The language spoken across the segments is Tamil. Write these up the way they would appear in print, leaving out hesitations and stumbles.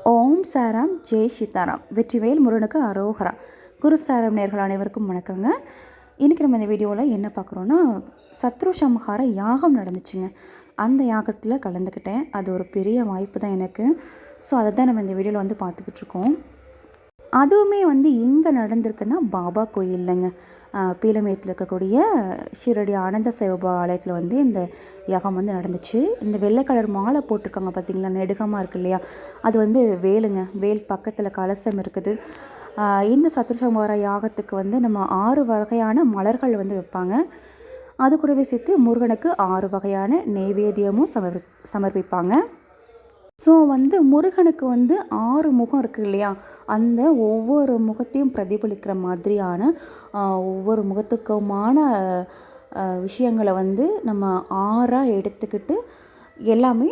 ஓம் சாராம் ஜெய் சீதாராம். வெற்றிவேல் முருகனுக்கு அரோகரா. குரு சாரம் நேர்கள் அனைவருக்கும் வணக்கங்க. இன்றைக்கி நம்ம இந்த வீடியோவில் என்ன பார்க்குறோன்னா, சத்ரு சம்ஹார யாகம் நடந்துச்சுங்க. அந்த யாகத்தில் கலந்துக்கிட்டேன். அது ஒரு பெரிய வாய்ப்பு தான் எனக்கு. ஸோ அதை தான் நம்ம இந்த வீடியோவில் வந்து பார்த்துக்கிட்டு இருக்கோம். அதுவுமே எங்கே நடந்திருக்குன்னா பாபா கோயில்லங்க. பீலமேட்டில் இருக்கக்கூடிய ஷிரடி ஆனந்த சிவபா ஆலயத்தில் இந்த யாகம் நடந்துச்சு. இந்த வெள்ளை கலர் மாலை போட்டிருக்காங்க பார்த்தீங்களா, நெடுகமாக இருக்கு இல்லையா, அது வேலுங்க. வேல் பக்கத்தில் கலசம் இருக்குது. இந்த சத்ருசம்ஹார யாகத்துக்கு நம்ம 6 வகையான மலர்கள் வைப்பாங்க. அது கூடவே சேர்த்து முருகனுக்கு 6 வகையான நெய்வேத்தியமும் சமர்ப்பிப்பாங்க. ஸோ முருகனுக்கு 6 முகம் இருக்குது இல்லையா, அந்த ஒவ்வொரு முகத்தையும் பிரதிபலிக்கிற மாதிரியான ஒவ்வொரு முகத்துக்குமான விஷயங்களை நம்ம 6ஆக எடுத்துக்கிட்டு எல்லாமே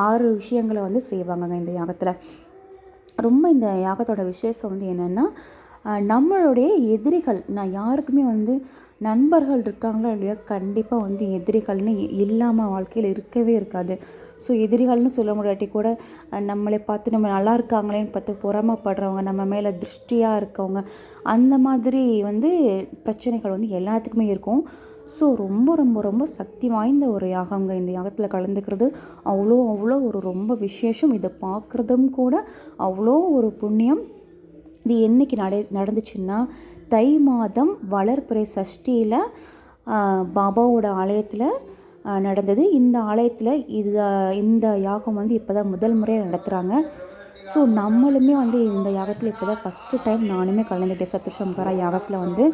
6 விஷயங்களை செய்வாங்கங்க இந்த யாகத்தில். ரொம்ப இந்த யாகத்தோட விசேஷம் என்னென்னா, நம்மளுடைய எதிரிகள், நான் யாருக்குமே நண்பர்கள் இருக்காங்களோ இல்லையா, கண்டிப்பாக எதிரிகள்னு இல்லாமல் வாழ்க்கையில் இருக்கவே இருக்காது. ஸோ எதிரிகள்னு சொல்ல முடியாட்டி கூட நம்மளை பார்த்து நம்ம நல்லா இருக்காங்களேன்னு பார்த்து பொறாமைப்படுறவங்க, நம்ம மேலே திருஷ்டியாக இருக்கவங்க, அந்த மாதிரி பிரச்சனைகள் எல்லாத்துக்குமே இருக்கும். ஸோ ரொம்ப ரொம்ப ரொம்ப சக்தி வாய்ந்த ஒரு யாகங்க. இந்த யாகத்தில் கலந்துக்கிறது அவ்வளோ ஒரு ரொம்ப விசேஷம். இதை பார்க்குறதும் கூட அவ்வளோ ஒரு புண்ணியம். இது என்றைக்கு நடந்துச்சுன்னா, தை மாதம் வளர்பிறை சஷ்டியில் பாபாவோட ஆலயத்தில் நடந்தது. இந்த ஆலயத்தில் இந்த யாகம் இப்போ தான் முதல் முறையாக நடத்துகிறாங்க. ஸோ நம்மளுமே இந்த யாகத்தில் இப்போ தான் ஃபஸ்ட்டு டைம் நானுமே கலந்துக்கிட்டேன், சத்ருசம்ஹார யாகத்தில்.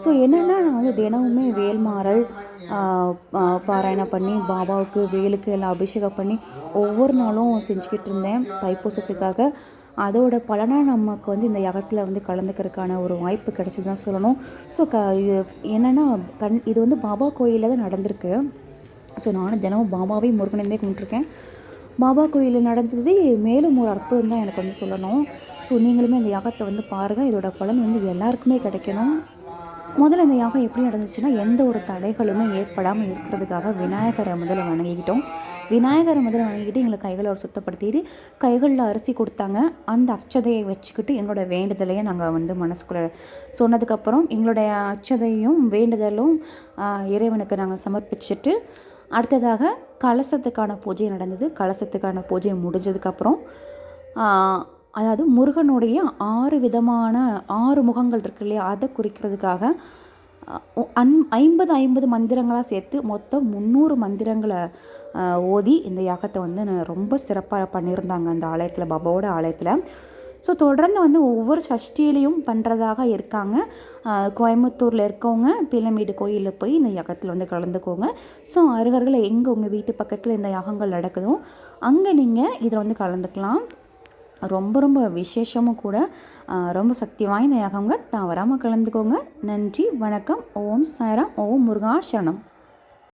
ஸோ என்னென்னா, நான் தினமுமே வேல்மாறல் பாராயணம் பண்ணி பாபாவுக்கு வேலுக்கு எல்லாம் அபிஷேகம் பண்ணி ஒவ்வொரு நாளும் செஞ்சுக்கிட்டு இருந்தேன் தைப்பூசத்துக்காக. அதோட பலனாக நமக்கு இந்த யாகத்தில் கலந்துக்கிறதுக்கான ஒரு வாய்ப்பு கிடைச்சி தான் சொல்லணும். ஸோ இது என்னென்னா, இது பாபா கோயிலில் தான் நடந்திருக்கு. ஸோ நானும் தினமும் பாபாவே முருகனே கும்பிட்டுருக்கேன். பாபா கோயிலில் நடந்தது மேலும் ஒரு அற்புதம் தான் எனக்கு சொல்லணும். ஸோ நீங்களுமே இந்த யாகத்தை பாருங்கள். இதோட பலன் எல்லாருக்குமே கிடைக்கணும். முதல்ல இந்த யாகம் எப்படி நடந்துச்சுன்னா, எந்த ஒரு தடைகளுமே ஏற்படாமல் இருக்கிறதுக்காக விநாயகரை முதல்ல வணங்கிக்கிட்டோம். விநாயகரை முதல்ல வணங்கிக்கிட்டு எங்களை கைகளை சுத்தப்படுத்திட்டு கைகளில் அரிசி கொடுத்தாங்க. அந்த அச்சதையை வச்சுக்கிட்டு எங்களோட வேண்டுதலையை நாங்கள் மனசுக்குள்ளே சொன்னதுக்கப்புறம் எங்களுடைய அச்சதையும் வேண்டுதலும் இறைவனுக்கு நாங்கள் சமர்ப்பிச்சுட்டு, அடுத்ததாக கலசத்துக்கான பூஜை நடந்தது. கலசத்துக்கான பூஜை முடிஞ்சதுக்கப்புறம், அதாவது முருகனுடைய 6 விதமான 6 முகங்கள் இருக்கு இல்லையா, அதை குறிக்கிறதுக்காக 50 மந்திரங்களாக சேர்த்து மொத்தம் 300 மந்திரங்களை ஓதி இந்த யாகத்தை ரொம்ப சிறப்பாக பண்ணியிருந்தாங்க அந்த ஆலயத்தில், பாபாவோட ஆலயத்தில். ஸோ தொடர்ந்து ஒவ்வொரு சஷ்டியிலையும் பண்ணுறதாக இருக்காங்க. கோயம்புத்தூரில் இருக்கவங்க பீலமேடு கோயிலில் போய் இந்த யாகத்தில் கலந்துக்கோங்க. ஸோ அருகர்களை எங்கே உங்கள் வீட்டு பக்கத்தில் இந்த யாகங்கள் நடக்குதோ அங்கே நீங்கள் இதில் கலந்துக்கலாம். ரொம்ப ரொம்ப விசேஷமும் கூட, ரொம்ப சக்தி வாய்ந்த யாகங்க. தவறாமல் கலந்துக்கோங்க. நன்றி, வணக்கம். ஓம் சாய்ராம். ஓம் முருகா சரணம்.